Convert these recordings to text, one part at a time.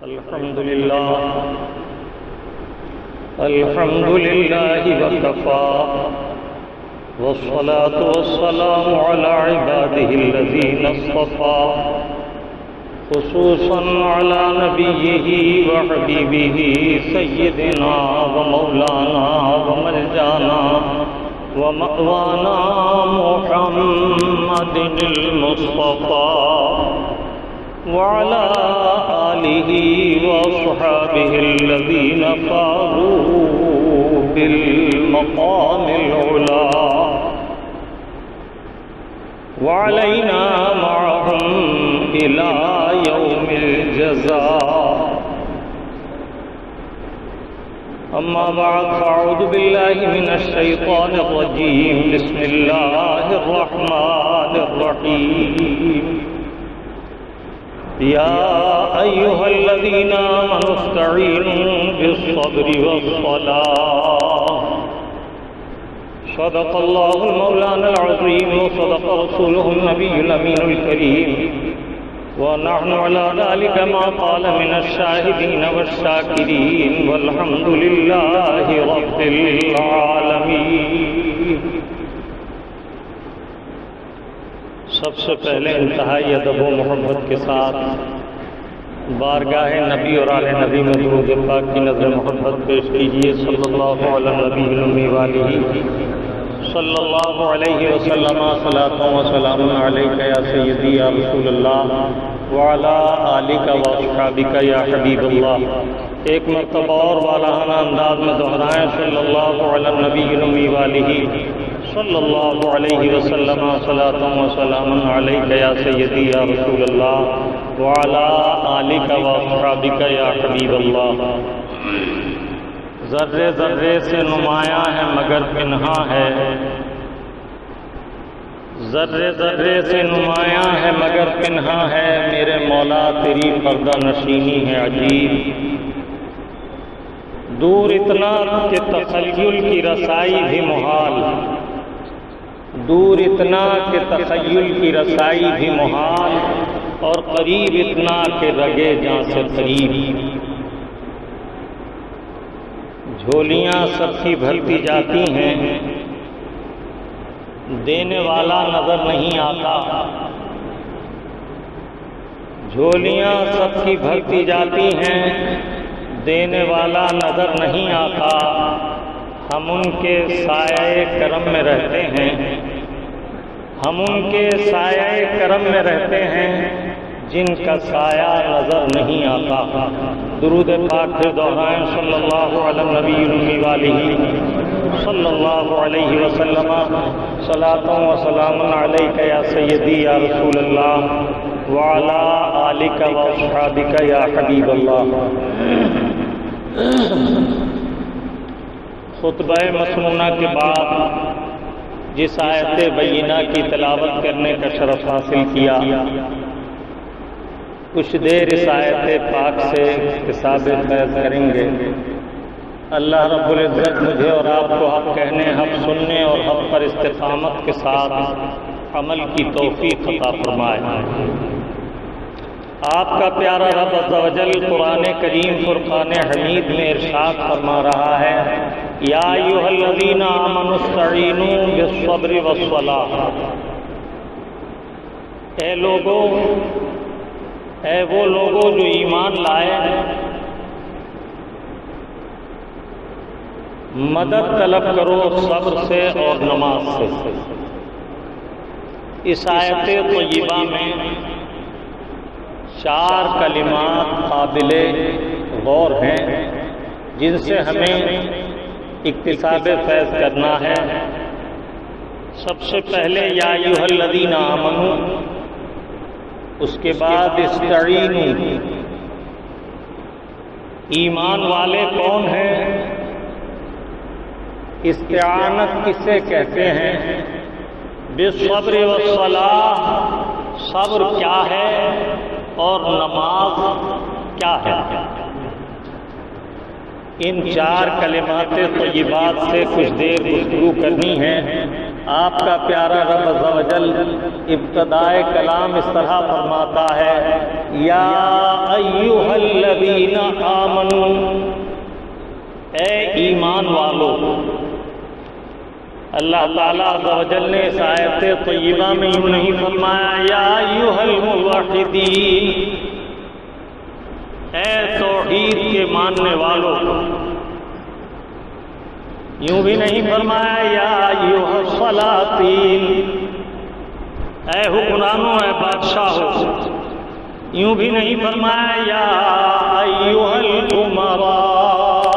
الحمد لله وكفى والصلاة والسلام على عباده الذين اصطفى خصوصا على نبيه وحبيبه سيدنا ومولانا وملجانا ومأوانا محمد المصطفى وعلى آله وصحابه الذين فازوا بالمقام العلا وعلينا معهم إلى يوم الجزاء. أما بعد فأعوذ بالله من الشيطان الرجيم. بسم الله الرحمن الرحيم. يا أيها الذين آمنوا استعينوا بالصبر والصلاة. صدق الله المولانا العظيم وصدق رسوله النبي الأمين الكريم ونحن على ذلك ما قال من الشاهدين والشاكرين والحمد لله رب العالمين. سب سے پہلے انتہائی ادب و محبت کے ساتھ بارگاہ نبی اور آل نبی میں درود پاک کی نظر محبت پیش کیجیے. صلی اللہ علیہ نبی المی والہ صلی اللہ علیہ وسلم. صلاۃ و سلام علیک یا سیدی یا رسول اللہ وعلی آلک و اصحابک یا حبیب اللہ. ایک مرتبہ اور والہانہ انداز میں دہرائیں. صلی اللہ علیہ نبی المی والہ صلی اللہ علیہ وسلم. صلاۃ و سلام علیک یا سیدی یا رسول اللہ وعلی آلک و اصحابک یا حبیب اللہ. ذرے ذرے سے نمایاں ہے مگر پنہاں ہے. ذرے ذرے سے نمایاں ہے مگر پنہاں ہے. میرے مولا تیری پردہ نشینی ہے عجیب. دور اتنا کہ تخیل کی رسائی بھی محال. دور اتنا کہ تخیل کی رسائی بھی محال اور قریب اتنا کہ رگے جاں سے قریب. جھولیاں سب کی بھرتی جاتی ہیں دینے والا نظر نہیں آتا. جھولیاں سب کی بھرتی جاتی ہیں دینے والا نظر نہیں آتا. ہم ان کے سایہ کرم میں رہتے ہیں. ہم ان کے سایہ کرم میں رہتے ہیں جن کا سایہ نظر نہیں آتا. درود پاک پھر دہرائیں. صلی اللہ علیہ نبی المی والہ صلی اللہ علیہ وسلم. صلاۃ و سلام علیک یا سیدی یا رسول اللہ وعلی آلک و اصحابک یا حبیب اللہ. خطبہ مسنونہ کے بعد جس آیت بینہ کی تلاوت کرنے کا شرف حاصل کیا، کچھ دیر اس آیت پاک سے اکتساب فیض کریں گے. اللہ رب العزت مجھے اور آپ کو حق کہنے، حق سننے اور حق پر استقامت کے ساتھ عمل کی توفیق عطا فرمائے. آپ کا پیارا رب عز و جل قرآن کریم فرقان حمید میں ارشاد فرما رہا ہے: یا ایھا الذین آمنوا استعینوا بالصبر والصلاۃ. اے لوگو، اے وہ لوگوں جو ایمان لائے، مدد طلب کرو صبر سے اور نماز سے. اس آیت طیبہ میں 4 کلمات قابل غور ہیں جن سے ہمیں اکتساب فیض کرنا ہے. سب سے پہلے یا ایھا الذین آمنوا، اس کے بعد استعینوا. ایمان والے کون ہیں؟ استعانت کسے کہتے ہیں؟ بالصبر والصلاۃ. صبر کیا ہے اور نماز کیا ہے؟ ان 4 کلمات طیبات سے کچھ دیر گفتگو کرنی ہے. آپ کا پیارا رب عز و جل ابتدائے کلام اس طرح فرماتا ہے: یا ایھا الذین آمنوا، اے ایمان والو۔ اللہ تعالیٰ عز و جل نے اس آیت طیبہ میں یوں نہیں فرمایا یا ایھا الموحدین، اے توحید کے ماننے والو، یوں بھی نہیں فرمایا یا ایھا السلاطین، اے حکمرانوں، اے بادشاہو، یوں بھی نہیں فرمایا یا ایھا الامراء،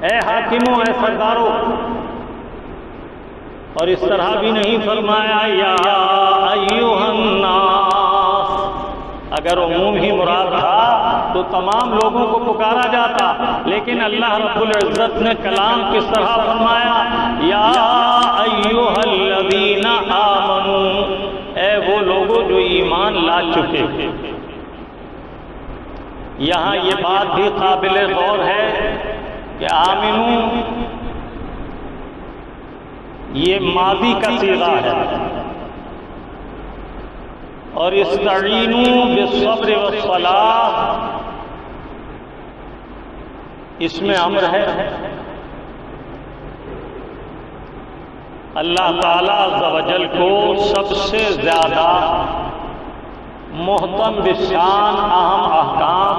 اے حاکموں، اے سرداروں، اور اس طرح بھی نہیں فرمایا یا ایھا الناس۔ اگر عموم ہی مراد تھا تو تمام لوگوں کو پکارا جاتا، لیکن اللہ رب العزت نے کلام کس طرح فرمایا یا ایھا الذین آمنوا، اے وہ لوگوں جو ایمان لا چکے۔ یہاں یہ بات بھی قابل غور ہے کہ آمنو یہ ماضی کا صیغہ ہے، اور استعینوا بالصبر والصلاۃ اس میں امر ہے۔ اللہ تعالیٰ عز و جل کو سب سے زیادہ محتم بشان اہم احکام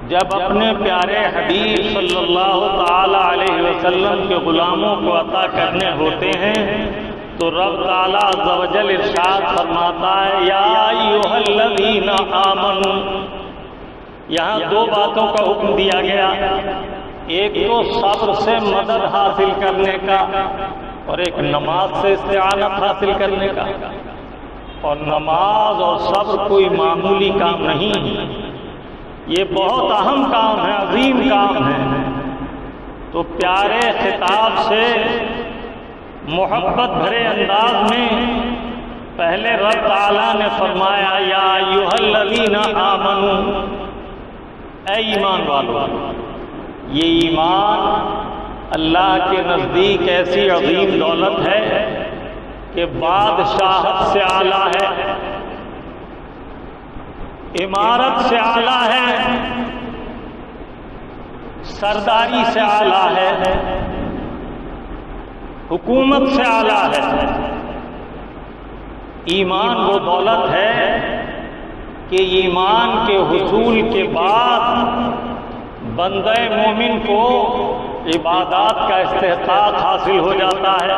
جب اپنے پیارے حبیب صلی اللہ تعالی علیہ وسلم کے غلاموں کو عطا کرنے ہوتے ہیں تو رب تعالیٰ عز و جل ارشاد فرماتا ہے یا ایھا الذین آمنوا۔ یہاں دو باتوں کا حکم دیا گیا، ایک تو صبر سے مدد حاصل کرنے کا، اور ایک نماز سے استعانت حاصل کرنے کا۔ اور نماز اور صبر کوئی معمولی کام نہیں، یہ بہت اہم کام ہے، عظیم کام ہے۔ تو پیارے خطاب سے محبت بھرے انداز میں پہلے رب تعالیٰ نے فرمایا یا ایھا الذین آمنوا، اے ایمان والو۔ یہ ایمان اللہ کے نزدیک ایسی عظیم دولت ہے کہ بادشاہت سے اعلیٰ ہے، عمارت سے اعلیٰ ہے، سرداری سے اعلیٰ ہے، حکومت سے اعلیٰ ہے۔ ایمان وہ دولت ہے کہ ایمان کے حصول کے بعد بندہ مومن کو عبادات کا استحقاق حاصل ہو جاتا ہے،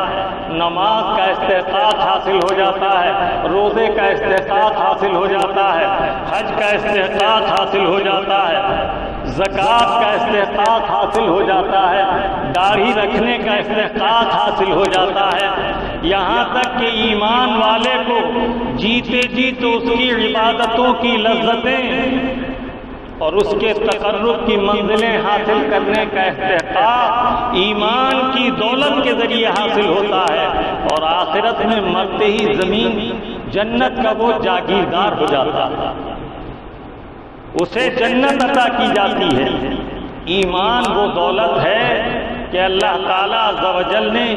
نماز کا استحقاق حاصل ہو جاتا ہے، روزے کا استحقاق حاصل ہو جاتا ہے، حج کا استحقاق حاصل ہو جاتا ہے، زکوٰۃ کا استحقاق حاصل ہو جاتا ہے، داڑھی رکھنے کا استحقاق حاصل ہو جاتا ہے، یہاں تک کہ ایمان والے کو جیتے جی تو اس کی عبادتوں کی لذتیں اور اس کے تقرب کی منزلیں حاصل کرنے کا استحقاق ایمان کی دولت کے ذریعے حاصل ہوتا ہے، اور آخرت میں مرتے ہی زمین جنت کا وہ جاگیردار ہو جاتا ہے، اسے جنت عطا کی جاتی ہے۔ ایمان وہ دولت ہے کہ اللہ تعالیٰ عز و جل نے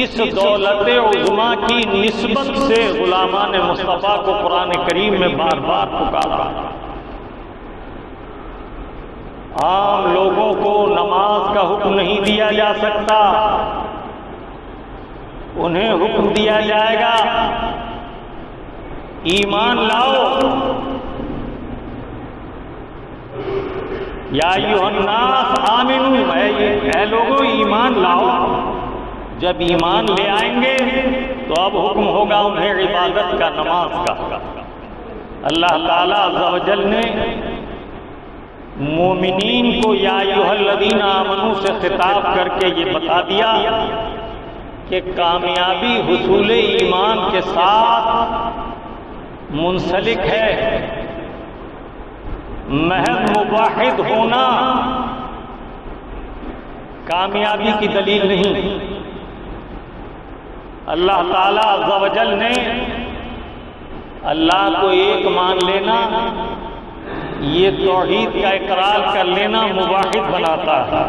اس دولت عظمیٰ کی نسبت سے غلامان مصطفیٰ کو قرآن کریم میں بار بار پکارا۔ عام لوگوں کو نماز کا حکم نہیں دیا جا سکتا، انہیں حکم دیا جائے گا ایمان لاؤ، یا ایھا الناس آمنوا، اے لوگوں ایمان لاؤ۔ جب ایمان لے آئیں گے تو اب حکم ہوگا انہیں عبادت کا، نماز کا۔ اللہ تعالیٰ عز و جل نے مومنین کو یا ایھا الذین آمنوا سے خطاب کر کے یہ بتا دیا کہ کامیابی حصول ایمان کے ساتھ منسلک ہے، محض موحد ہونا کامیابی کی دلیل نہیں۔ اللہ تعالیٰ عز و جل نے اللہ کو ایک مان لینا، یہ توحید کا اقرار کر لینا موحد بناتا ہے،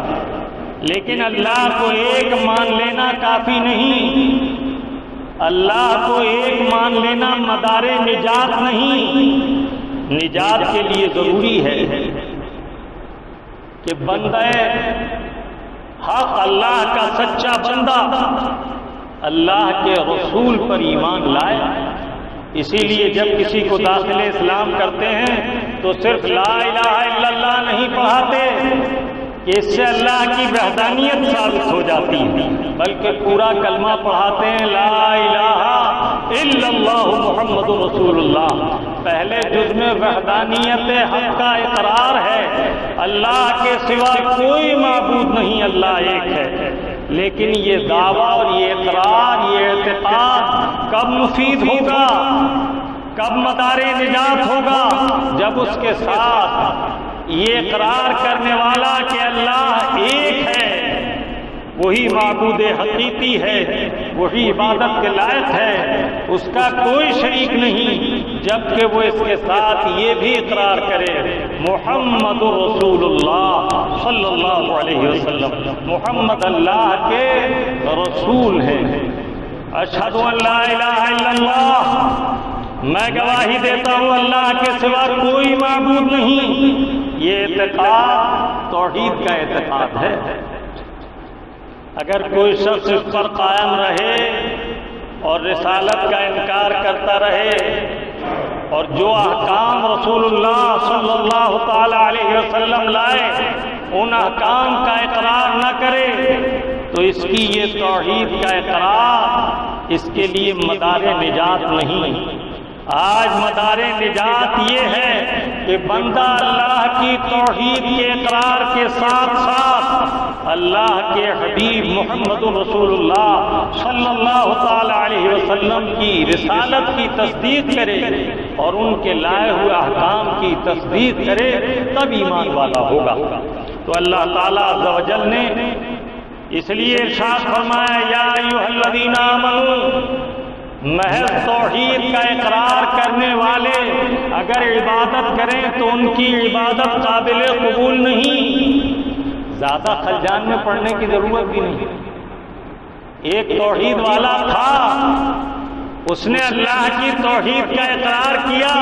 لیکن اللہ کو ایک مان لینا کافی نہیں، اللہ کو ایک مان لینا مدار نجات نہیں، نجات کے لیے ضروری ہے کہ بندہ حق، اللہ کا سچا بندہ اللہ کے رسول پر ایمان لائے۔ اسی لیے جب کسی کو داخل اسلام کرتے ہیں تو صرف لا الہ الا اللہ نہیں پڑھاتے کہ اس سے اللہ کی وحدانیت ثابت ہو جاتی ہے، بلکہ پورا کلمہ پڑھاتے ہیں لا الہ الا اللہ محمد رسول اللہ۔ پہلے جز میں وحدانیت حق کا اقرار ہے، اللہ کے سوا کوئی معبود نہیں، اللہ ایک ہے۔ لیکن یہ دعویٰ اور یہ اقرار، یہ اعتقاد کب مفید ہوگا، کب مدار نجات ہوگا؟ جب اس کے ساتھ یہ اقرار کرنے والا کہ اللہ ایک ہے، وہی معبود حقیقی ہے، وہی عبادت کے لائق ہے، اس کا کوئی شریک نہیں، جبکہ وہ اس کے ساتھ یہ بھی اقرار کرے محمد رسول اللہ صلی اللہ علیہ وسلم، محمد اللہ کے رسول ہیں۔ اشہد ان لا الہ الا اللہ، میں گواہی دیتا ہوں اللہ کے سوا کوئی معبود نہیں۔ یہ اعتقاد توحید کا اعتقاد ہے۔ اگر کوئی شخص اس پر قائم رہے اور رسالت کا انکار کرتا رہے اور جو احکام رسول اللہ صلی اللہ تعالی علیہ وسلم لائے ان احکام کا اقرار نہ کرے تو اس کی یہ توحید کا اقرار اس کے لیے مدار نجات نہیں۔ آج مدار نجات یہ ہے کہ بندہ اللہ کی توحید کے اقرار کے ساتھ ساتھ اللہ کے حبیب محمد رسول اللہ صلی اللہ تعالی علیہ وسلم کی رسالت کی تصدیق کرے اور ان کے لائے ہوئے احکام کی تصدیق کرے، تب ایمان والا ہوگا۔ تو اللہ تعالیٰ عز و جل نے اس لیے ارشاد فرمایا یا ایھا الذین آمنوا، محض توحید کا اقرار کرنے والے اگر عبادت کریں تو ان کی عبادت قابل قبول نہیں۔ زیادہ خلجان میں پڑھنے کی ضرورت بھی نہیں۔ ایک توحید والا تھا، اس نے اللہ کی توحید کا اقرار کیا۔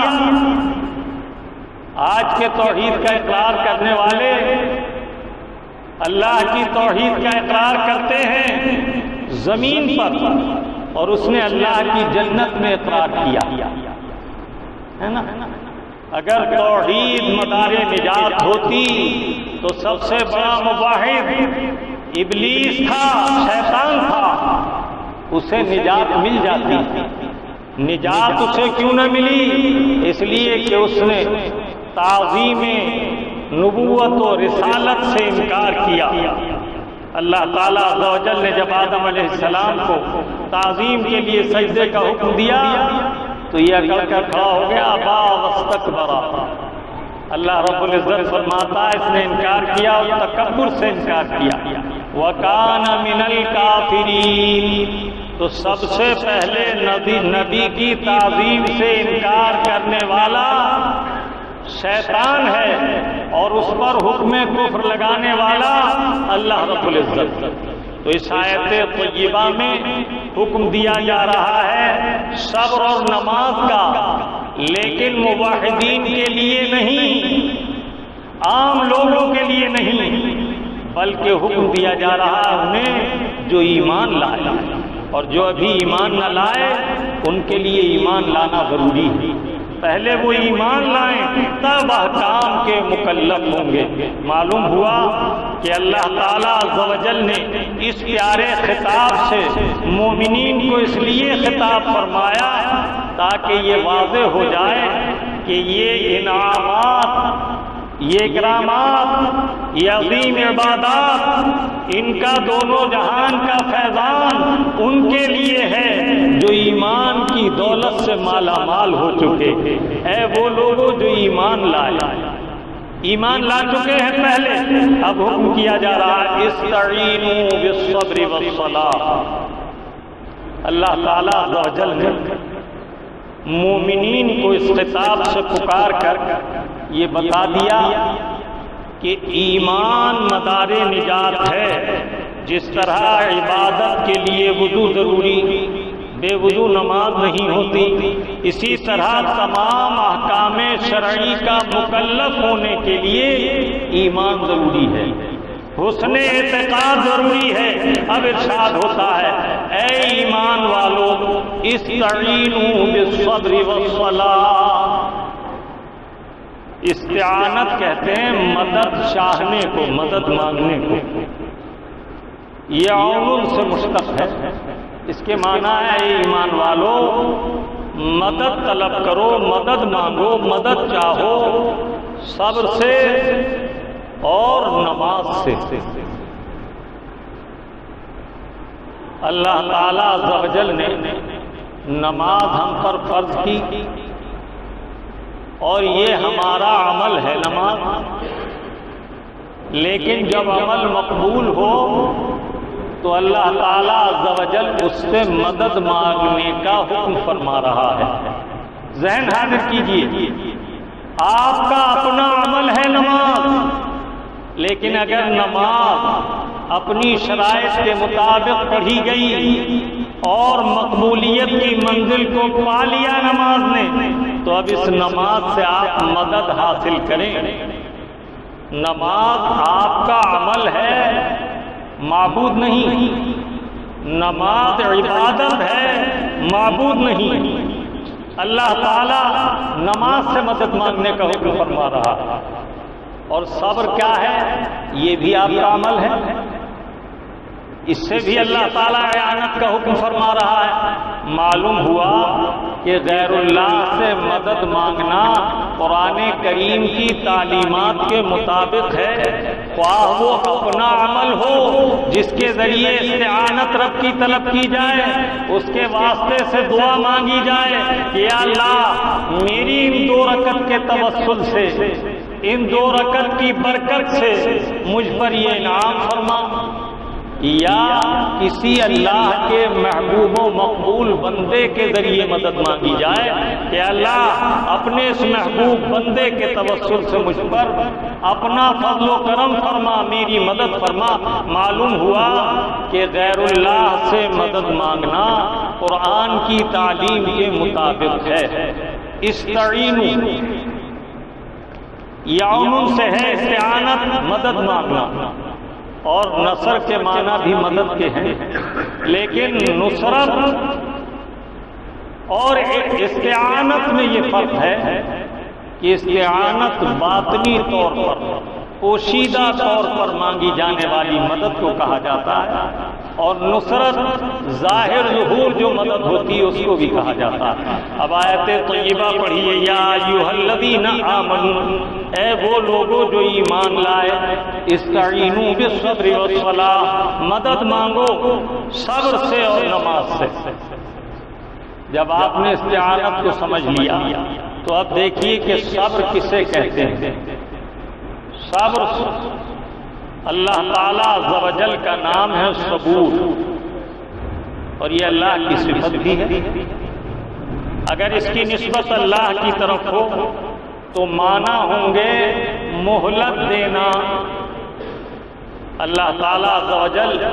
آج کے توحید کا اقرار کرنے والے اللہ کی توحید کا اقرار کرتے ہیں زمین پر، اور اس نے اللہ کی جنت میں اقرار کیا ہے نا۔ اگر توحید مدار نجات ہوتی تو سب سے بڑا مباحث ابلیس تھا، شیطان تھا، اسے نجات مل جاتی۔ نجات اسے کیوں نہ ملی؟ اس لیے کہ اس نے تعظیم نبوت و رسالت سے انکار کیا۔ اللہ تعالیٰ عز و جل نے جب آدم علیہ السلام کو تعظیم کے لیے سجدے کا حکم دیا تو یہ اکڑ کر کھڑا ہو گیا، ابا واستکبر۔ اللہ رب العزت فرماتا ہے اس نے انکار کیا اور تکبر سے انکار کیا۔ وَكَانَ مِنَ الْكَافِرِينَ، تو سب سے پہلے نبی کی تعظیم سے انکار کرنے والا شیطان ہے اور اس پر حکم کفر لگانے والا اللہ رب العزت۔ تو اس آیت طیبہ میں حکم دیا جا رہا ہے صبر اور نماز کا، لیکن موحدین کے لیے نہیں، عام لوگوں کے لیے نہیں، بلکہ حکم دیا جا رہا ہے انہیں جو ایمان لائے، اور جو ابھی ایمان نہ لائے ان کے لیے ایمان لانا ضروری ہے۔ پہلے وہ ایمان لائیں تب احکام کے مکلف ہوں گے۔ معلوم ہوا کہ اللہ تعالیٰ عز و جل نے اس پیارے خطاب سے مومنین کو اس لیے خطاب فرمایا تاکہ یہ واضح ہو جائے کہ یہ انعامات، یہ اکرامات، یہ عظیم عبادات، ان کا دونوں جہان کا فیضان ان کے لیے ہے جو ایمان کی دولت سے مالا مال ہو چکے۔ اے وہ لوگوں جو ایمان لائے، ایمان لا چکے ہیں پہلے، اب حکم کیا جا رہا ہے استعینوا بالصبر والصلاۃ۔ اللہ تعالیٰ عز و جل نے مومنین کو اس خطاب سے پکار کر یہ بتا دیا کہ ایمان مدار نجات ہے۔ جس طرح عبادت کے لیے وضو ضروری، بے وضو نماز نہیں ہوتی۔ اسی طرح تمام احکام شرعی کا مکلف ہونے کے لیے ایمان ضروری ہے، حسن اعتقاد ضروری ہے۔ اب ارشاد ہوتا ہے اے ایمان والو استعینوا بالصبر والصلاۃ۔ استعانت کہتے ہیں مدد چاہنے کو، مدد مانگنے کو۔ یہ عون سے مشتق ہے، اس کے معنی ہے اے ایمان والو مدد طلب کرو، مدد مانگو، مدد چاہو صبر سے اور نماز سے۔ اللہ تعالی عز و جل نے نماز ہم پر فرض کی اور یہ ہمارا عمل ہے نماز، لیکن جب عمل مقبول ہو تو اللہ تعالی عز و جل اس سے مدد مانگنے کا حکم فرما رہا ہے۔ ذہن حاضر کیجئے، آپ کا اپنا عمل ہے نماز، لیکن اگر نماز اپنی شرائط کے مطابق پڑھی گئی اور مقبولیت کی منزل کو پا لیا نماز نے، تو اب اس نماز سے آپ مدد حاصل کریں۔ نماز آپ کا عمل ہے، معبود نہیں۔ نماز عبادت ہے، معبود نہیں۔ اللہ تعالی نماز سے مدد مانگنے کا حکم فرما رہا، اور صبر کیا ہے؟ یہ بھی آپ کا عمل ہے، اس سے بھی اللہ تعالیٰ اعانت کا حکم فرما رہا ہے۔ معلوم ہوا کہ غیر اللہ سے مدد مانگنا قرآن کریم کی تعلیمات کے مطابق ہے، خواہ وہ اپنا عمل ہو جس کے ذریعے استعانت رب کی طلب کی جائے، اس کے واسطے سے دعا مانگی جائے کہ یا اللہ میری ان 2 رکعت کے توسل سے، ان 2 رکعت کی برکت سے مجھ پر یہ انعام فرما، یا کسی اللہ کے محبوب و مقبول بندے کے ذریعے مدد مانگی جائے کہ اللہ اپنے اس محبوب بندے کے توسل سے مجھ پر اپنا فضل و کرم فرما، میری مدد فرما۔ معلوم ہوا کہ غیر اللہ سے مدد مانگنا قرآن کی تعلیم کے مطابق ہے۔ استعینوا یعون سے ہے استعانت، مدد مانگنا، اور نصر کے معنی بھی مدد کے ہیں، لیکن نصرت اور استعانت میں یہ فرق ہے کہ استعانت باطنی طور پر، پوشیدہ طور پر مانگی جانے والی مدد کو کہا جاتا ہے، اور نصرت ظاہر ظہور جو مدد ہوتی ہے اس کو بھی کہا جاتا ہے۔ اب آیت طیبہ پڑھیے، یا ایھا الذین آمنوا، اے وہ لوگوں جو ایمان لائے، استعینوا بالصبر والصلاۃ، مدد مانگو صبر سے اور نماز سے۔ جب آپ نے استعانت کو سمجھ لیا تو اب دیکھیے کہ صبر کسے کہتے ہیں۔ صبر اللہ تعالیٰ عز و جل کا نام ہے صبور، اور یہ اللہ کی صفت بھی ہے۔ اگر اس کی نسبت اللہ کی طرف ہو تو معنی ہوں گے مہلت دینا۔ اللہ تعالیٰ عز و جل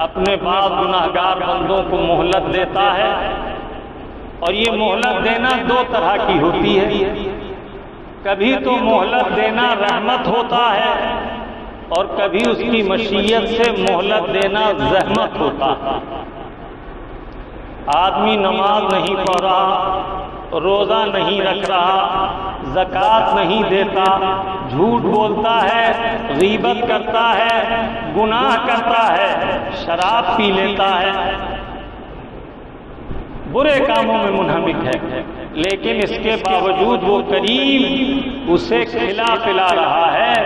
اپنے بعض گناہگار بندوں کو مہلت دیتا ہے، اور یہ مہلت دینا 2 طرح کی ہوتی ہے۔ کبھی تو مہلت دینا رحمت ہوتا ہے، اور کبھی اس کی مشیت سے مہلت دینا زحمت ہوتا ہے۔ آدمی نماز نہیں پڑھ رہا، روزہ نہیں رکھ رہا، زکوٰۃ نہیں دیتا، جھوٹ بولتا ہے، غیبت کرتا ہے، گناہ کرتا ہے، شراب پی لیتا ہے، برے کاموں میں منہمک ہے، لیکن اس کے باوجود وہ کریم اسے کھلا پلا رہا ہے،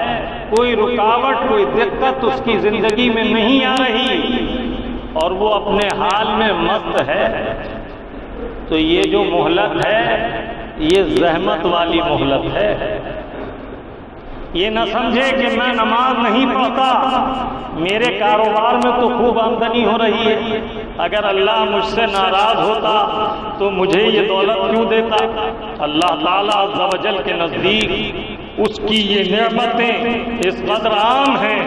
کوئی رکاوٹ، کوئی دقت اس کی زندگی میں نہیں آ رہی، اور وہ اپنے حال میں مست ہے۔ تو یہ جو مہلت ہے یہ زحمت والی مہلت ہے۔ یہ نہ سمجھے کہ میں نماز نہیں پڑھتا، میرے کاروبار میں تو خوب آمدنی ہو رہی ہے، اگر اللہ مجھ سے ناراض ہوتا تو مجھے یہ دولت کیوں دیتا؟ اللہ تعالیٰ عز و جل کے نزدیک اس کی یہ نعمتیں اس قدر عام ہیں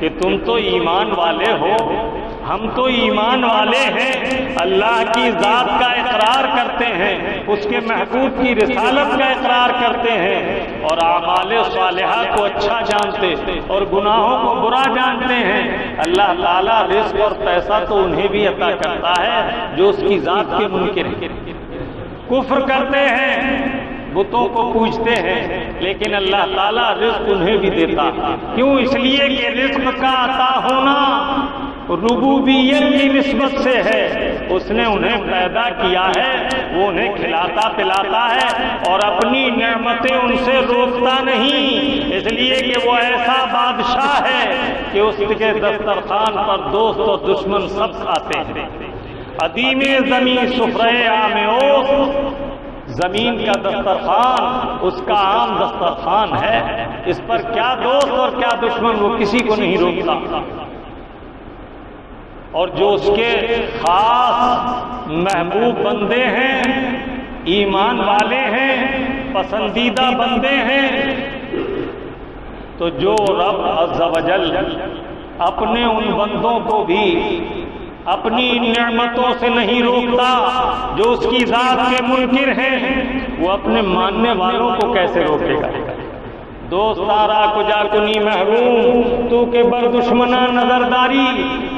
کہ تم تو ایمان والے ہو، ہم تو ایمان والے ہیں، اللہ کی ذات کا اقرار کرتے ہیں، اس کے محبوب کی رسالت کا اقرار کرتے ہیں، اور اعمال صالحہ کو اچھا جانتے اور گناہوں کو برا جانتے ہیں، اللہ تعالیٰ رزق اور پیسہ تو انہیں بھی عطا کرتا ہے جو اس کی ذات کے منکر ہیں، کفر کرتے ہیں، بتوں کو پوجتے ہیں، لیکن اللہ تعالیٰ رزق انہیں بھی دیتا۔ کیوں؟ اس لیے کہ رزق کا عطا ہونا ربوبیت کی نسبت سے ہے، اس نے انہیں پیدا کیا ہے، وہ انہیں کھلاتا پلاتا ہے اور اپنی نعمتیں ان سے روکتا نہیں، اس لیے کہ وہ ایسا بادشاہ ہے کہ اس کے دسترخوان پر دوست اور دشمن سب کھاتے ہیں۔ عدیم زمین سفرے عام اوست، زمین کا دسترخوان اس کا عام دسترخوان ہے، اس پر کیا دوست اور کیا دشمن وہ کسی کو نہیں روکتا، اور جو اس کے خاص محبوب بندے ہیں، ایمان والے ہیں، پسندیدہ بندے ہیں، تو جو رب عز و جل اپنے ان بندوں کو بھی اپنی نعمتوں سے نہیں روکتا جو اس کی ذات کے منکر ہیں، وہ اپنے ماننے والوں کو کیسے روکے گا؟ دوستارا کجا کنی محروم تو کے بر دشمنا نظرداری،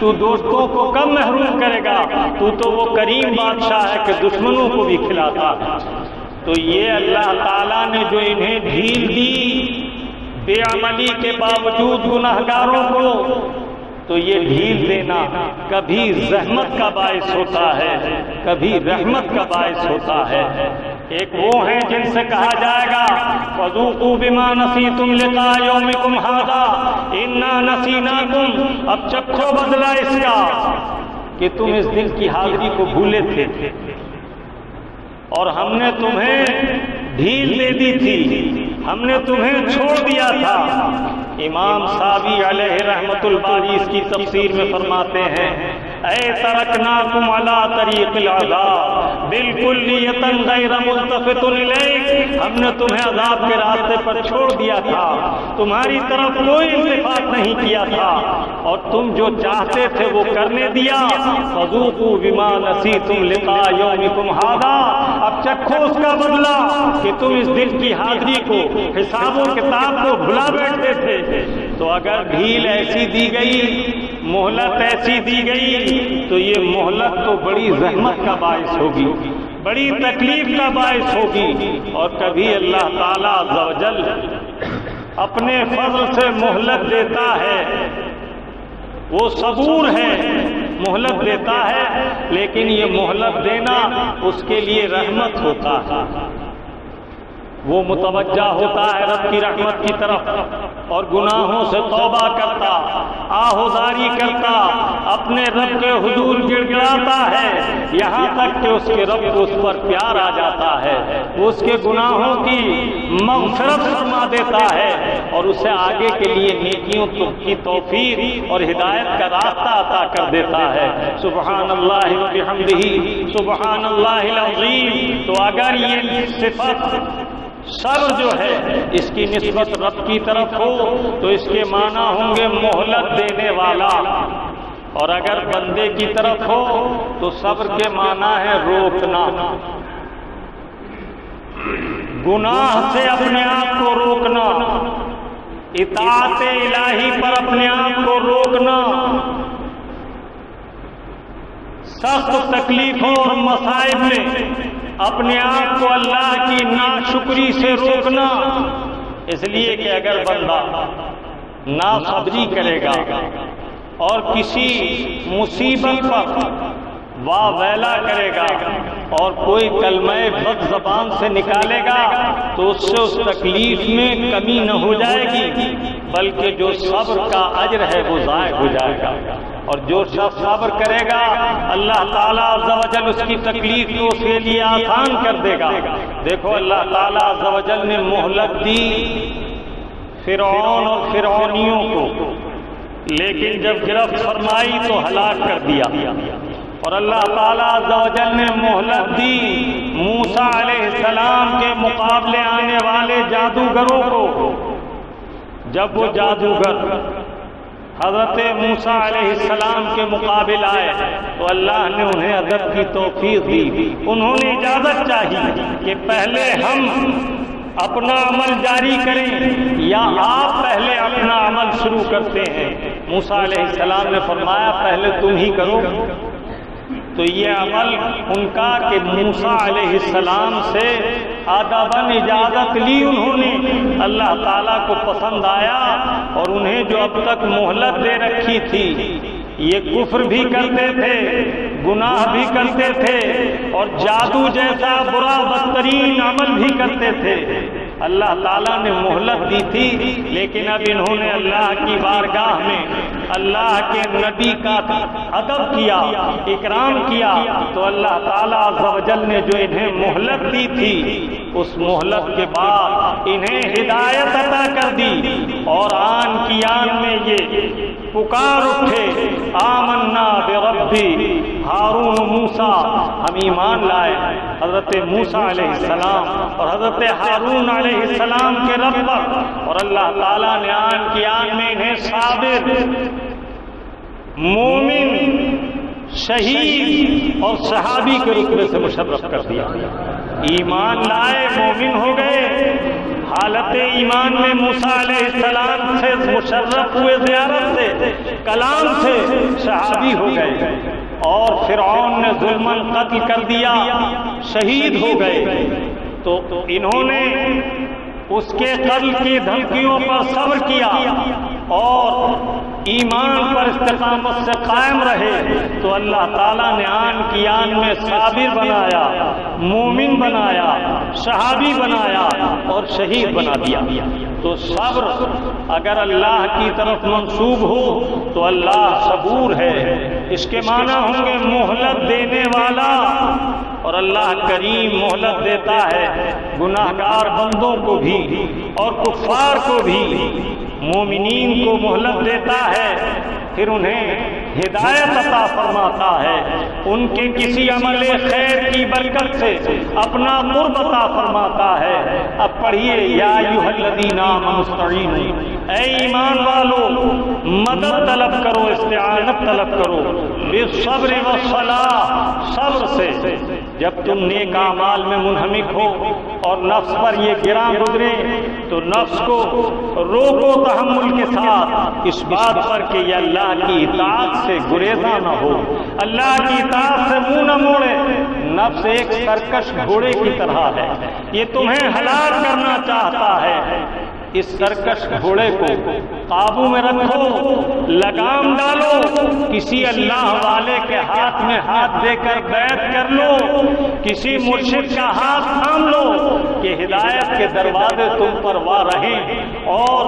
تو دوستوں کو کم محروم کرے گا، تو وہ کریم بادشاہ ہے کہ دشمنوں کو بھی کھلاتا ہے۔ تو یہ اللہ تعالیٰ نے جو انہیں ڈھیل دی بے عملی کے باوجود گناہگاروں کو، تو یہ ڈھیل دینا کبھی زحمت کا باعث ہوتا ہے، کبھی رحمت کا باعث ہوتا ہے۔ ایک وہ ہیں جن سے کہا جائے گا فذوقوا بما نسیتم لقاء یومکم ھذا انا نسیناکم، اب چکھو بدلہ اس کا کہ تم اس دن کی حاضری کو بھولے تھے اور ہم نے تمہیں ڈھیل دے دی تھی، ہم نے تمہیں چھوڑ دیا تھا۔ امام ساوی علیہ رحمت الباری اس کی تفسیر میں فرماتے ہیں اے ترکناکم علی طریق العذاب بالکلیۃ غیر ملتفت الیک، ہم نے تمہیں عذاب کے راستے پر چھوڑ دیا تھا، تمہاری طرف کوئی التفات نہیں کیا تھا، اور تم جو چاہتے تھے وہ کرنے دیا۔ فذوقوا بما نسیتم لقاء یومکم ھذا، اب چکھو اس کا بدلہ کہ تم اس دن کی حاضری کو، حساب و کتاب کو بھلا بیٹھتے تھے۔ تو اگر ڈھیل ایسی دی گئی، مہلت ایسی دی گئی، تو یہ مہلت تو بڑی زحمت کا باعث ہوگی، بڑی تکلیف کا باعث ہوگی، اور کبھی اللہ تعالیٰ عز و جل اپنے فضل سے مہلت دیتا ہے، وہ صبور ہے، مہلت دیتا ہے، لیکن یہ مہلت دینا اس کے لیے رحمت ہوتا ہے، وہ متوجہ ہوتا ہے رب کی رحمت کی طرف اور گناہوں سے توبہ کرتا، آہوزاری کرتا، اپنے رب کے حضور گڑ گڑاتا ہے، یہاں تک کہ اس کے رب کو اس پر پیار آ جاتا ہے، وہ اس کے گناہوں کی مغفرت فرما دیتا ہے اور اسے آگے کے لیے نیکیوں کی توفیق اور ہدایت کا راستہ عطا کر دیتا ہے۔ سبحان اللہ و بحمدہ سبحان اللہ العظیم۔ تو اگر یہ صفت صبر جو ہے اس کی نسبت رب کی طرف ہو تو اس کے معنی ہوں گے مہلت دینے والا، اور اگر بندے کی طرف ہو تو صبر کے معنی ہے روکنا، گناہ سے اپنے آپ کو روکنا، اطاعت الہی پر اپنے آپ کو روکنا، سخت تکلیفوں اور مصائب میں اپنے آپ کو اللہ کی ناشکری سے روکنا۔ اس لیے کہ اگر بندہ ناصبری کرے گا اور کسی مصیبت پر واہ ویلا کرے گا اور کوئی کلمہ بد زبان سے نکالے گا تو اس سے اس تکلیف میں کمی نہ ہو جائے گی، بلکہ جو صبر کا اجر ہے وہ ضائع ہو جائے گا، اور جو شخص صبر کرے گا اللہ تعالیٰ عز و جل اس کی تکلیف کو اس کے لیے آسان کر دے گا۔ دیکھو اللہ تعالیٰ عز و جل نے مہلت دی فرعون اور فرعونیوں کو، لیکن جب گرفت فرمائی تو ہلاک کر دیا، اور اللہ تعالیٰ عز و جل نے مہلت دی موسیٰ علیہ السلام کے مقابلے آنے والے جادوگروں کو، جب وہ جادوگر حضرت موسیٰ علیہ السلام کے مقابل آئے تو اللہ نے انہیں ادب کی توفیق دی. انہوں نے اجازت چاہی کہ پہلے ہم اپنا عمل جاری کریں یا آپ پہلے اپنا عمل شروع کرتے ہیں. موسیٰ علیہ السلام نے فرمایا پہلے تم ہی کرو. تو یہ عمل ان کا کہ موسیٰ علیہ السلام سے ادباً اجازت لی انہوں نے. اللہ تعالیٰ کو پسند آیا اور انہیں جو اب تک مہلت دے رکھی تھی، یہ کفر بھی کرتے تھے، گناہ بھی کرتے تھے اور جادو جیسا برا بدترین عمل بھی کرتے تھے، اللہ تعالیٰ نے مہلت دی تھی. لیکن اب انہوں نے اللہ کی بارگاہ میں اللہ کے نبی کا ادب کیا، اکرام کیا، تو اللہ تعالیٰ عز و جل نے جو انہیں مہلت دی تھی اس مہلت کے بعد انہیں ہدایت عطا کر دی اور آن کی آن میں یہ پکار اٹھے آمنا بربی ہارون موسیٰ، ہم ایمان لائے حضرت موسیٰ علیہ السلام اور حضرت ہارون علیہ السلام کے رب پر. اور اللہ تعالیٰ نے آن کی آن میں انہیں صابر، مومن، شہید اور صحابی کے رتبے سے مشرف کر دیا. ایمان لائے، مومن ہو گئے، حالت ایمان میں موسیٰ علیہ السلام سے مشرف ہوئے، زیارت سے، کلام سے صحابی ہو گئے. اور فرعون نے ظلماً قتل کر دیا، شہید ہو گئے. تو انہوں نے اس کے قتل کی دھمکیوں پر صبر کیا اور ایمان پر استقامت سے قائم رہے. تو اللہ تعالیٰ نے آن کی آن میں صابر بنایا، مومن بنایا، صحابی بنایا اور شہید بنا دیا. تو صبر اگر اللہ کی طرف منسوب ہو تو اللہ صبور ہے. اس کے معنی ہوں گے مہلت دینے والا، اور اللہ کریم مہلت دیتا ہے گناہگار بندوں کو بھی اور کفار کو بھی. مومنین کو مہلت دیتا ہے، پھر انہیں ہدایت عطا فرماتا ہے، ان کے کسی عمل خیر کی برکت سے اپنا قرب عطا فرماتا ہے. اب پڑھیے یا ایھا الذین آمنوا استعینوا، اے ایمان والو مدد طلب کرو، استعانت طلب کرو، بالصبر والصلاۃ، صبر سے. جب تم نیک اعمال میں منہمک ہو اور نفس پر یہ گراں گزرے تو نفس کو روکو تحمل کے ساتھ، اس بات پر کہ یہ اللہ کی اطاعت سے گریزاں نہ ہو، اللہ کی اطاعت سے منہ نہ موڑے. نفس ایک سرکش گھوڑے کی طرح ہے، یہ تمہیں ہلاک کرنا چاہتا ہے. اس سرکش گھوڑے کو قابو میں رکھو، لگام ڈالو، کسی اللہ والے کے ہاتھ میں ہاتھ دے کر بیعت کر لو، کسی مرشد کا ہاتھ تھام لو کہ ہدایت کے دروازے تم پر وا رہیں اور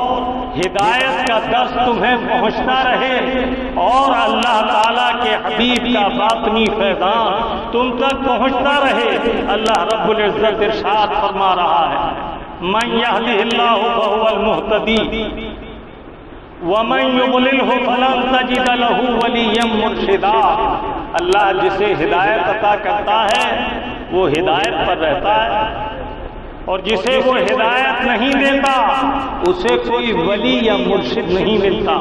ہدایت کا درس تمہیں پہنچتا رہے اور اللہ تعالیٰ کے حبیب کا باطنی فیضان تم تک پہنچتا رہے. اللہ رب العزت ارشاد فرما رہا ہے من يهده الله فهو المهتدي ومن يضلله فلن تجد له وليا مرشدا. اللہ جسے ہدایت عطا کرتا ہے وہ ہدایت پر رہتا ہے اور جسے وہ ہدایت نہیں دیتا اسے کوئی ولی یا مرشد نہیں ملتا.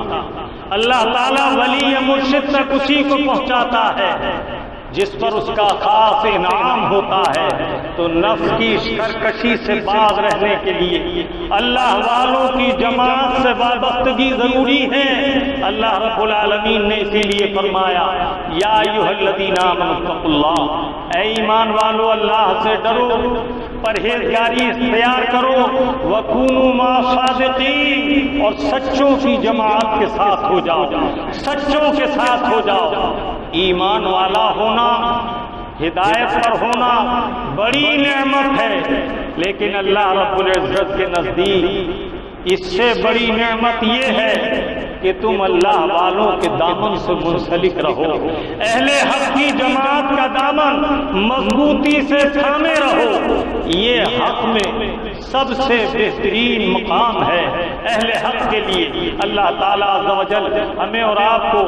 اللہ تعالیٰ ولی یا مرشد تک اسی کو پہنچاتا ہے جس پر اس کا خاص انعام ہوتا ہے. تو نفس کی سرکشی سے باز رہنے کے لیے اللہ والوں کی جماعت سے وابستگی ضروری ہے. اللہ رب العالمین نے اسی لیے فرمایا یا ایھا الذین آمنوا اتقوا اللہ، اے ایمان والو اللہ سے ڈرو، پرہیزگاری اختیار کرو، وکونوا مع الصادقین، اور سچوں کی جماعت کے ساتھ ہو جاؤ، سچوں کے ساتھ ہو جاؤ. ایمان والا ہونا، ہدایت پر ہونا بڑی نعمت ہے، لیکن اللہ رب العزت کے نزدیک اس سے بڑی نعمت یہ ہے کہ تم اللہ والوں کے دامن سے منسلک رہو، اہل حق کی جماعت کا دامن مضبوطی سے تھامے رہو. یہ حق میں سب سے بہترین مقام ہے. اہل حق کے لیے اللہ تعالیٰ عز و جل ہمیں اور آپ کو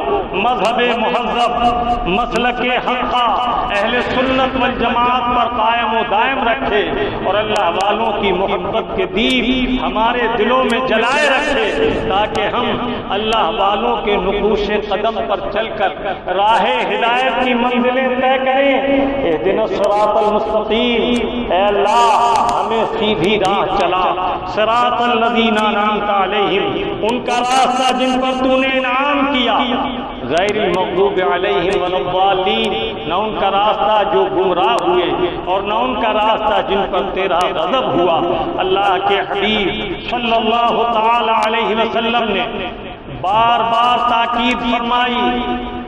مذہب مہذب، مسلک حقہ، اہل سنت والجماعت پر قائم و دائم رکھے اور اللہ والوں کی محبت کے دیپ ہمارے دلوں میں جلائے رکھے، تاکہ ہم اللہ والوں کے نقوش قدم پر چل کر راہ ہدایت کی منزلیں طے کریں۔ اہدنا الصراط المستقیم، اے اللہ ہمیں سیدھی راہ چلا، صراط الذین انعمت علیہم، ان کا راستہ جن پر تو نے انعام کیا، غیر المغضوب علیہم ولا الضالین، نہ ان کا راستہ جو گمراہ ہوئے اور نہ ان کا راستہ جن پر تیرا غضب ہوا۔ اللہ کے حبیب صلی اللہ تعالی علیہ وسلم نے بار بار تاکید فرمائی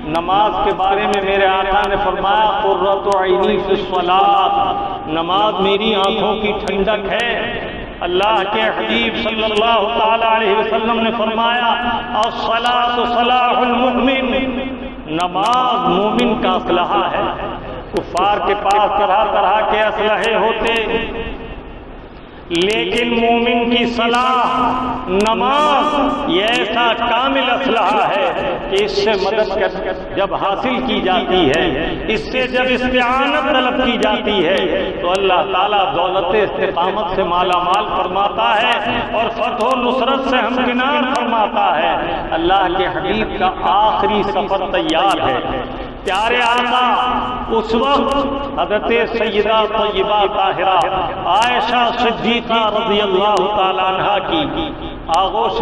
نماز کے بارے میں۔ میرے آقا نے فرمایا قرۃ عینی فی الصلاۃ، نماز میری آنکھوں کی ٹھنڈک ہے۔ اللہ کے حبیب صلی اللہ تعالی علیہ وسلم نے فرمایا الصلاۃ صلاح المؤمن، نماز مومن کا اسلحہ ہے۔ کفار کے پاس طرح طرح کے اسلحے ہوتے، لیکن مومن کی صلاح نماز یہ ایسا کامل اسلحہ ہے کہ اس سے مدد جب حاصل کی جاتی ہے، اس سے جب استعانت طلب کی جاتی ہے تو اللہ تعالیٰ دولت استقامت سے مالا مال فرماتا ہے اور فتح و نصرت سے ہمکنار فرماتا ہے۔ اللہ کے حبیب کا آخری سفر تیار ہے۔ پیارے آقا اس وقت حضرت سیدہ طیبہ طاہرہ عائشہ صدیقہ رضی اللہ تعالی عنہا کی آغوش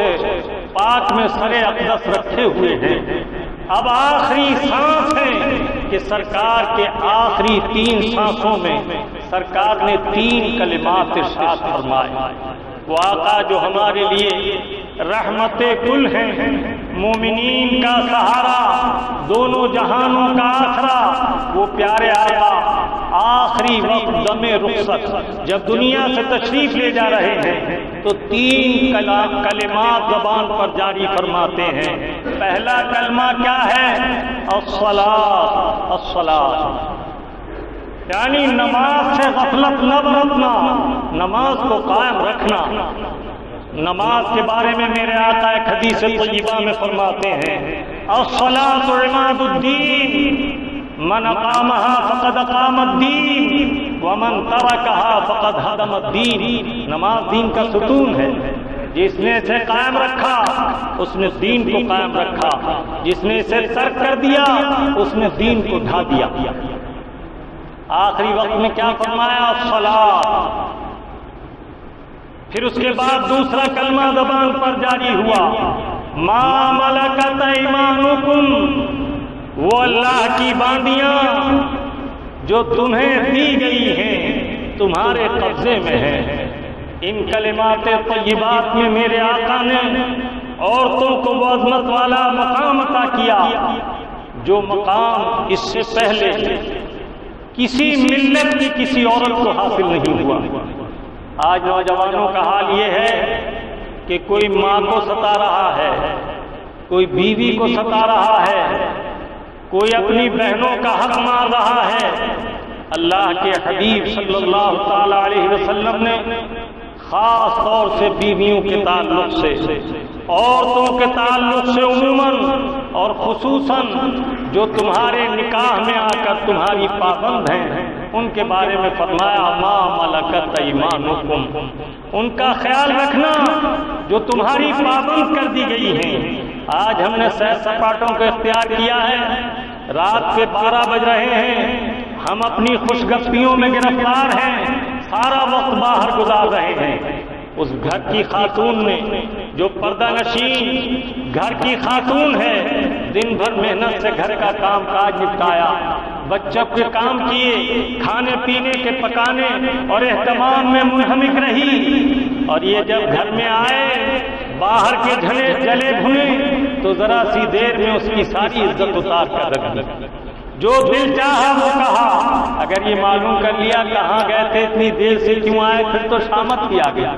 پاک میں سر اقدس رکھے ہوئے ہیں۔ اب آخری سانس ہے کہ سرکار کے آخری 3 سانسوں میں سرکار نے 3 کلمات ارشاد فرمائے۔ وہ آقا جو ہمارے لیے رحمت کل ہیں، مومنین کا سہارا، دونوں جہانوں کا آسرا، وہ پیارے آقا آخری وقت دم رخصت جب دنیا سے تشریف لے جا رہے ہیں تو 3 کلمات زبان پر جاری فرماتے ہیں۔ پہلا کلمہ کیا ہے؟ الصلاۃ، الصلاۃ، یعنی نماز سے غفلت نہ برتنا، نماز کو قائم رکھنا۔ نماز کے بارے میں میرے آقا ایک حدیث طیبہ میں فرماتے ہیں الصلاۃ عماد الدین، من اقامها فقد اقام الدین ومن ترکها فقد هدم الدین۔ نماز دین کا ستون ہے، جس نے اسے قائم رکھا اس نے دین کو قائم رکھا، جس نے اسے ترک کر دیا اس نے دین کو ڈھا دیا۔ آخری وقت میں کیا فرمایا؟ الصلاۃ۔ پھر اس کے بعد دوسرا کلمہ زبان پر جاری ہوا ما ملکت ایمانکم، وہ اللہ کی باندیاں جو تمہیں دی گئی ہیں تمہارے قبضے میں ہیں۔ ان کلمات طیبات میں میرے آقا نے عورتوں کو وہ عظمت والا مقام عطا کیا جو مقام اس سے پہلے کسی ملت کی کسی عورت کو حاصل نہیں ہوا۔ آج نوجوانوں کا حال یہ ہے کہ کوئی ماں کو ستا رہا ہے، کوئی بیوی کو ستا رہا ہے، کوئی اپنی بہنوں کا حق مار رہا ہے۔ اللہ کے حبیب صلی اللہ تعالی علیہ وسلم نے خاص طور سے بیویوں کے تعلق سے، عورتوں کے تعلق سے عموماً اور خصوصاً جو تمہارے نکاح میں آ کر تمہاری پابند ہیں ان کے بارے میں فرمایا ما ملکت ایمانکم، ان کا خیال رکھنا جو تمہاری پابند کر دی گئی ہیں۔ آج ہم نے سیر سپاٹوں کو اختیار کیا ہے، رات کے 12 بج رہے ہیں، ہم اپنی خوش گپیوں میں گرفتار ہیں، سارا وقت باہر گزار رہے ہیں۔ اس گھر کی خاتون نے جو پردہ نشین گھر کی خاتون ہے، دن بھر محنت سے گھر کا کام کاج نپٹایا، بچوں کے کام کیے، کھانے پینے کے پکانے اور اہتمام میں منہمک رہی، اور یہ جب گھر میں آئے باہر کے جلے بھنے تو ذرا سی دیر میں اس کی ساری عزت اتار کر رکھ دی۔ جو دل چاہا وہ کہا، اگر یہ معلوم کر لیا کہاں گئے تھے اتنی دیر سے کیوں آئے پھر تو شامت بھی آ گیا۔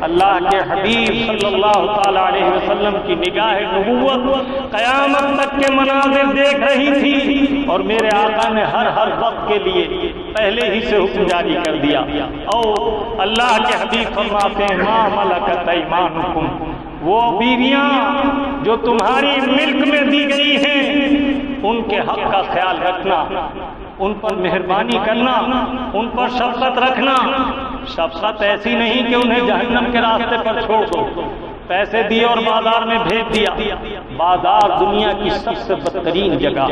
اللہ کے حبیب صلی اللہ تعالی علیہ وسلم کی نگاہ نبوت قیامت تک کے مناظر دیکھ رہی تھی، اور میرے آقا نے ہر وقت کے لیے پہلے ہی سے حکم جاری کر دیا۔ اور اللہ کے حبیب فرماتے ہیں ما ملکت ایمانکم، وہ بیویاں جو تمہاری ملک میں دی گئی ہیں ان کے حق کا خیال رکھنا، ان پر مہربانی کرنا، ان پر شفقت رکھنا۔ شفقت ایسی نہیں کہ انہیں جہنم کے راستے پر چھوڑ دو، پیسے دیے اور بازار میں بھیج دیا۔ بازار دنیا کی سب سے بدترین جگہ۔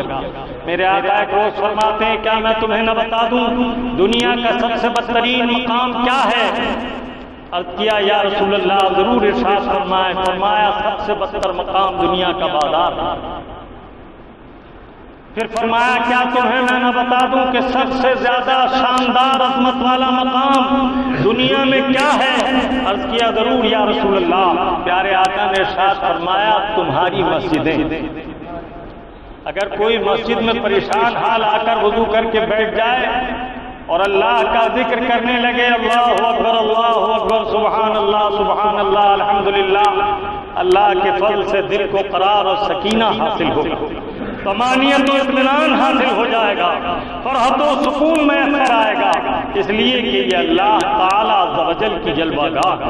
میرے آقا ایک روز فرماتے ہیں کیا میں تمہیں نہ بتا دوں دنیا کا سب سے بدترین مقام کیا ہے؟ عرض کیا یا رسول اللہ ضرور ارشاد فرمائے۔ فرمایا سب سے بدتر مقام دنیا کا بازار۔ پھر فرمایا کیا تمہیں میں نہ بتا دوں کہ سب سے زیادہ شاندار عظمت والا مقام دنیا میں کیا ہے؟ عرض کیا ضرور یا رسول اللہ۔ پیارے آقا نے ارشاد فرمایا تمہاری مسجدیں۔ اگر کوئی مسجد میں پریشان حال آ کر وضو کر کے بیٹھ جائے اور اللہ کا ذکر کرنے لگے اللہ اکبر سبحان اللہ الحمدللہ، اللہ کے فضل سے دل کو قرار اور سکینہ حاصل ہو، طمانینت و اطمینان حاصل ہو جائے گا، فرحت و سکون میسر آئے گا، اس لیے کہ یہ اللہ تعالی عز و جل کی جلوہ گاہ،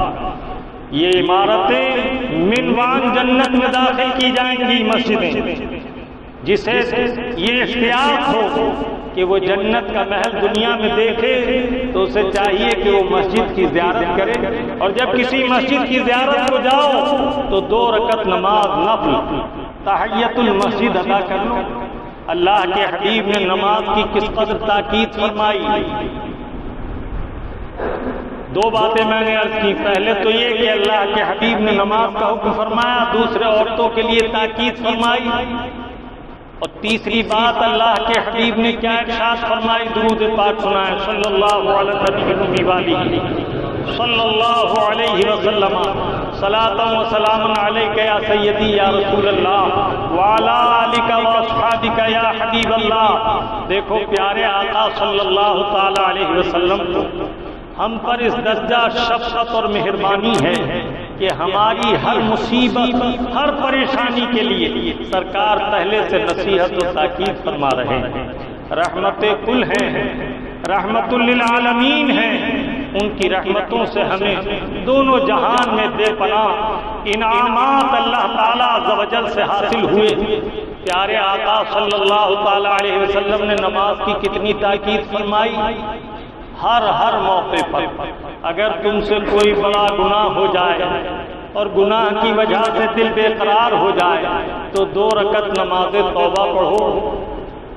یہ عمارتیں منوان جنت میں داخل کی جائیں گی مسجدیں۔ جسے یہ اشتیاق ہو کہ وہ جنت کا محل دنیا میں دیکھے تو اسے چاہیے کہ وہ مسجد کی زیارت کرے، اور جب کسی مسجد کی زیارت کو جاؤ تو 2 رکعت نماز نفل تحیت المسجد ادا کر لو۔ اللہ کے حبیب نے نماز کی کس قدر تاکید فرمائی؟ 2 باتیں میں نے عرض کی، پہلے تو یہ کہ اللہ کے حبیب نے نماز کا حکم فرمایا، دوسرے عورتوں کے لیے تاکید فرمائی، اور تیسری بات اللہ کے حبیب نے کیا ارشاد فرمائی؟ درود پاک سنائیں صلی اللہ علیہ وسلم صلی اللہ علیہ وسلم صلاۃ و سلام علیک یا سیدی یا رسول اللہ وعلی آلک و اصحابک یا حبیب اللہ۔ دیکھو پیارے آقا صلی اللہ تعالی علیہ وسلم کو ہم پر اس درجہ شفقت اور مہربانی ہے کہ ہماری ہر مصیبت ہر پریشانی کے لیے سرکار پہلے سے نصیحت و تاکید فرما رہے ہیں۔ رحمت کل ہیں، رحمت للعالمین ہیں، ان کی رحمتوں سے ہمیں دونوں جہان میں بے پناہ انعامات اللہ تعالیٰ عز و جل سے حاصل ہوئے۔ پیارے آقا صلی اللہ تعالی علیہ وسلم نے نماز کی کتنی تاکید فرمائی؟ ہر موقع پر اگر تم سے کوئی بڑا گناہ ہو جائے اور گناہ کی وجہ سے دل بے قرار ہو جائے تو 2 رکعت نماز توبہ پڑھو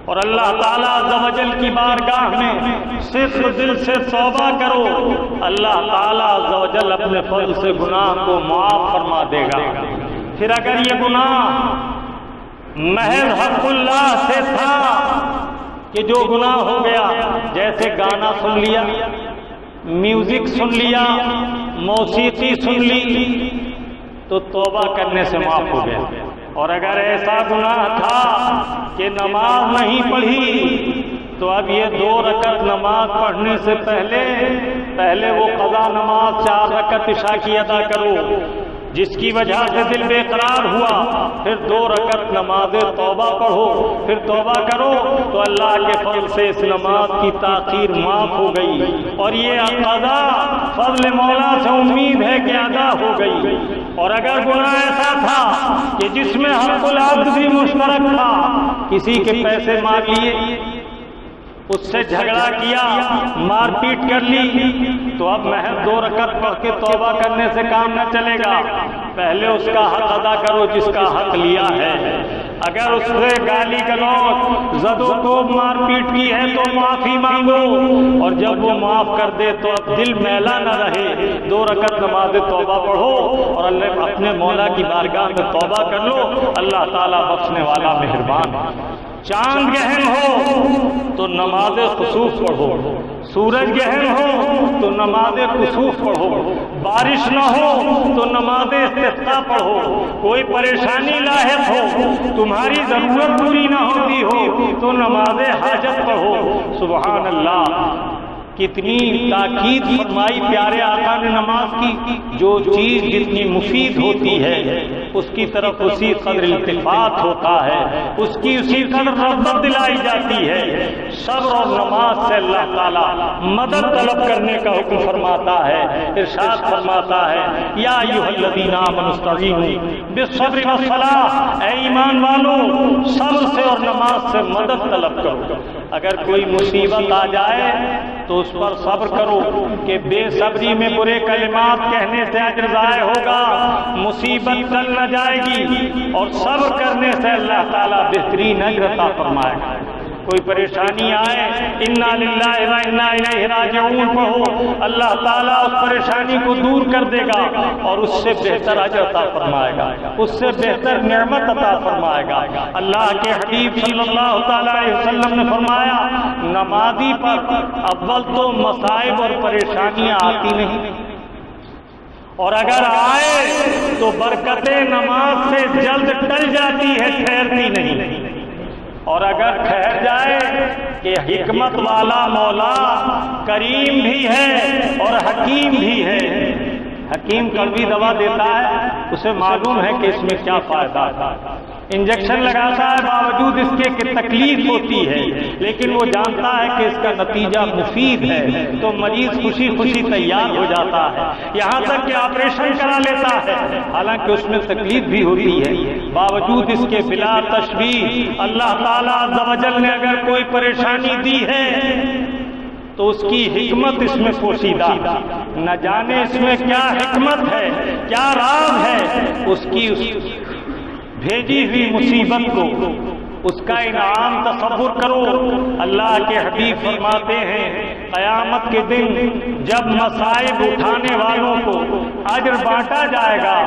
اور اللہ تعالیٰ عز و جل کی بارگاہ میں صرف دل سے توبہ کرو، اللہ تعالیٰ عز و جل اپنے فضل سے گناہ کو معاف فرما دے گا۔ پھر اگر یہ گناہ محض حق اللہ سے تھا کہ جو گناہ ہو گیا، جیسے گانا سن لیا، میوزک سن لیا، موسیقی سن لی، تو توبہ کرنے سے معاف ہو گیا۔ اور اگر ایسا گناہ تھا کہ نماز نہیں پڑھی تو اب یہ 2 رکعت نماز پڑھنے سے پہلے وہ قضا نماز 4 رکعت عشاء کی ادا کرو، جس کی وجہ سے دل بے قرار ہوا، پھر 2 رکعت نماز توبہ پڑھو، پھر توبہ کرو تو اللہ کے فضل سے اس نماز کی تاخیر معاف ہو گئی، اور یہ قضا فضل مولا سے امید ہے کہ ادا ہو گئی۔ اور اگر گناہ ایسا تھا کہ جس میں حق العبد بھی مشترک تھا، کسی کے پیسے مار لیے، اس سے جھگڑا کیا، مار پیٹ کر لی، تو اب محض 2 رکعت پڑھ کے توبہ کرنے سے کام نہ چلے گا، پہلے اس کا حق ادا کرو جس کا حق لیا ہے۔ اگر اس سے گالی گلوچ زد و کوب مار پیٹ کی ہے تو معافی مانگو، اور جب وہ معاف کر دے تو اب دل میلا نہ رہے، 2 رکعت نماز توبہ پڑھو اور اللہ اپنے مولا کی بارگاہ میں توبہ کر لو، اللہ تعالیٰ بخشنے والا مہربان۔ چاند گہن ہو تو نماز خسوف پڑھو، سورج گہن ہو تو نماز کسوف پڑھو، بارش نہ ہو تو نماز استسقاء پڑھو، کوئی پریشانی لاحق ہو، تمہاری ضرورت پوری نہ ہوتی ہو تو نماز حاجت پڑھو۔ سبحان اللہ۔ کتنی تاکید فرمائی پیارے آقا نے نماز کی، جو چیز جتنی مفید ہوتی ہے اس کی طرف اسی قدر التفات ہوتا ہے، اس کی اسی قدر رغبت دلائی جاتی ہے۔ صبر اور نماز سے اللہ تعالی مدد طلب کرنے کا حکم فرماتا ہے، ارشاد فرماتا ہے یا ایھا الذین آمنوا استعینوا بالصبر والصلاۃ، اے ایمان والو صبر سے اور نماز سے مدد طلب کرو۔ اگر کوئی مصیبت آ جائے تو اس پر صبر کرو کہ بے صبری میں برے کلمات کہنے سے اجر ضائع ہوگا، مصیبت ٹل نہ جائے گی، اور صبر کرنے سے اللہ تعالیٰ بہترین اجر عطا فرمائے گا۔ کوئی پریشانی آئے انا للہ و انا الیہ راجعون کہو، اللہ تعالیٰ اس پریشانی کو دور کر دے گا اور اس سے بہتر اجر عطا فرمائے گا، اس سے بہتر نعمت عطا فرمائے گا۔ اللہ کے حبیب صلی اللہ تعالیٰ علیہ وسلم نے فرمایا نمازی پر اول تو مصائب اور پریشانیاں آتی نہیں، اور اگر آئے تو برکتیں نماز سے جلد ٹل جاتی ہے، ٹھہرتی نہیں، اور اگر ٹھہر جائے کہ حکمت والا مولا کریم بھی ہے اور حکیم بھی ہے۔ حکیم کڑوی دوا دیتا ہے، اسے معلوم ہے کہ اس میں کیا فائدہ ہے، انجیکشن لگاتا ہے باوجود اس کے کہ تکلیف ہوتی ہے، لیکن وہ جانتا ہے کہ اس کا نتیجہ مفید ہے، تو مریض خوشی خوشی تیار ہو جاتا ہے، یہاں تک کہ آپریشن کرا لیتا ہے حالانکہ اس میں تکلیف بھی ہوتی ہے، باوجود اس کے بلا تشبیہ اللہ تعالیٰ عز و جل نے اگر کوئی پریشانی دی ہے تو اس کی حکمت اس میں پوشیدہ، نہ جانے اس میں کیا حکمت ہے، کیا راز ہے، اس کی بھیجی ہوئی مصیبت کو اس کا انعام تصور کرو۔ اللہ کے حبیب فرماتے ہیں قیامت کے دن جب مصائب اٹھانے والوں کو اجر بانٹا جائے گا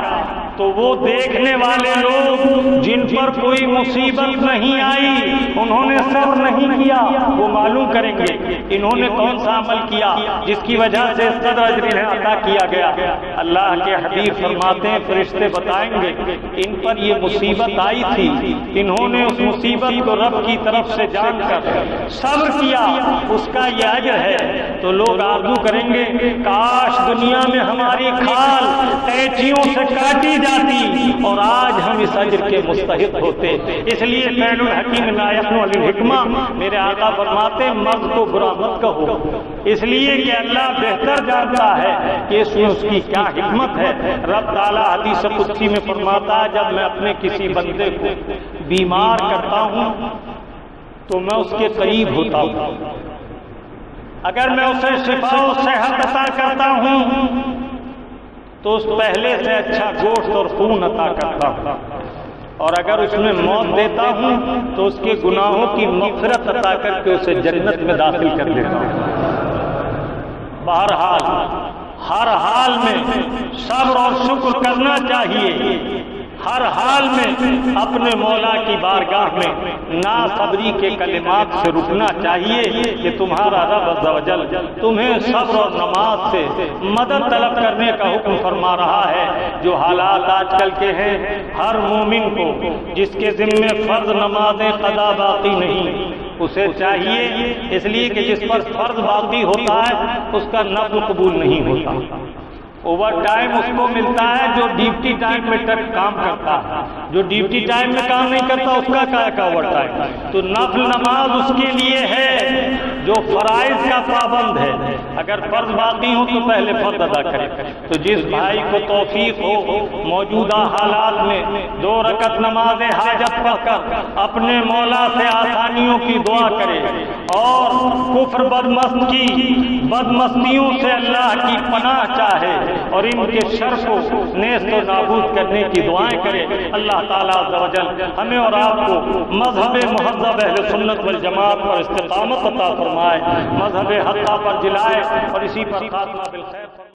تو وہ دیکھنے والے لوگ جن پر کوئی مصیبت نہیں آئی، انہوں نے صبر نہیں کیا، وہ معلوم کریں گے انہوں نے کون سا عمل کیا جس کی وجہ سے اس قدر اجر انہیں عطا کیا گیا۔ اللہ کے حبیب فرماتے ہیں فرشتے بتائیں گے ان پر یہ مصیبت آئی تھی، انہوں نے اس مصیبت کو رب کی طرف سے جان کر صبر کیا، اس کا یہ اجر ہے۔ تو لوگ آرزو کریں گے کاش دنیا میں ہماری کھال قینچیوں سے کاٹی جاتی اور آج ہم اس اجر کے مستحق ہوتے۔ اس لیے قیل الحکیم لا یخنو علی الحکمہ، میرے آقا فرماتے مرض کو برا مت کہو، اس لیے کہ اللہ بہتر جانتا ہے کہ اس میں اس کی کیا حکمت ہے۔ رب تعالیٰ حدیث قدسی میں فرماتا ہے جب میں اپنے کسی بندے کو بیمار کرتا ہوں تو میں اس کے قریب ہوتا ہوں، اگر میں اسے شفا و صحت عطا کرتا ہوں تو اس پہلے سے اچھا گوشت اور خون عطا کرتا ہوں، اور اگر اس میں موت دیتا ہوں تو اس کے گناہوں کی مغفرت عطا کر کے اسے جنت میں داخل کر دیتا ہوں۔ بہرحال ہر حال میں صبر اور شکر کرنا چاہیے، ہر حال میں اپنے مولا کی بارگاہ میں ناصبری کے کلمات سے رکنا چاہیے کہ تمہارا رب عز و جل تمہیں صبر اور نماز سے مدد طلب کرنے کا حکم فرما رہا ہے۔ جو حالات آج کل کے ہیں، ہر مومن کو جس کے ذمے فرض نمازیں قضا باقی نہیں، اسے چاہیے اس لیے کہ جس پر فرض باقی ہوتا ہے اس کا نفل قبول نہیں ہوتا، اوور ٹائم اس کو ملتا ہے جو ڈیوٹی ٹائم میں کام کرتا ہے، جو ڈیوٹی ٹائم میں کام نہیں کرتا اس کا کیا کا اوور ٹائم۔ تو نفل نماز اس کے لیے ہے جو فرائض کا پابند ہے، اگر فرض باقی ہو تو پہلے فرض ادا کرے۔ تو جس بھائی کو توفیق ہو موجودہ حالات میں 2 رکعت نماز حاجت پڑھ کر اپنے مولا سے آسانیوں کی دعا کرے اور کفر بدمستیوں سے اللہ کی پناہ چاہے اور ان کے شر کو نیست و نابود کرنے کی دعائیں کرے، اللہ تعالیٰ عز و جل ہمیں اور آپ کو مذہب مہذب اہل سنت والجماعت پر استقامت عطا فرمائے، مذہب حقہ پر جلائے اور اسی پر خاتمہ بالخیر